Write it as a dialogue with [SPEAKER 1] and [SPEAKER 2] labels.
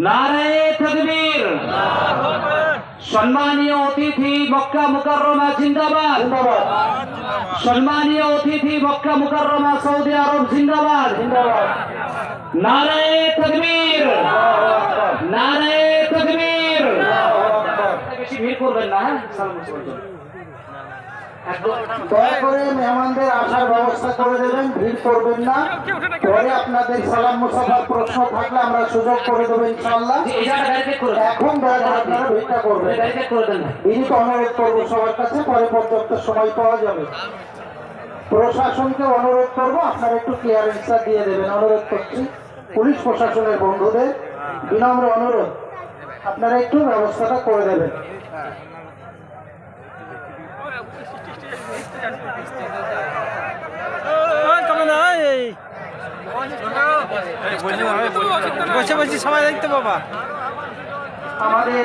[SPEAKER 1] নারায়ে তাকবীর। সম্মানীয় অতিথি মক্কা মুকাররমা জিন্দাবাদ। সম্মানীয় অতিথি মক্কা মুকাররমা সৌদি আরব জিন্দাবাদ। নারায়ে তাকবীর, নারায়ে তাকবীর। বেশি ভিড় করবেন না, হ্যাঁ
[SPEAKER 2] দয়া করে মেহমানদের আসার ব্যবস্থা করে দেবেন, ভিড় করবেন না। পরে আপনাদের সালাম মুসাফার প্রশ্ন থাকলে আমরা সুযোগ করে দেবো ইনশাআল্লাহ। এখন দয়া করে আপনারা ভিড়টা করবেন। বিনীত অনুরোধ করবো সবার কাছে, পরে পর্যাপ্ত সময় পাওয়া যাবে। প্রশাসনকে অনুরোধ করবো আপনারা একটু ক্লিয়ারেন্সটা দিয়ে দেবেন, অনুরোধ করছি। পুলিশ প্রশাসনের বন্ধুদের বিনম্র অনুরোধ, আপনারা একটু ব্যবস্থাটা করে দেবেন।
[SPEAKER 3] বসে বসে সবাই দেখতে পাবা
[SPEAKER 2] আমাদের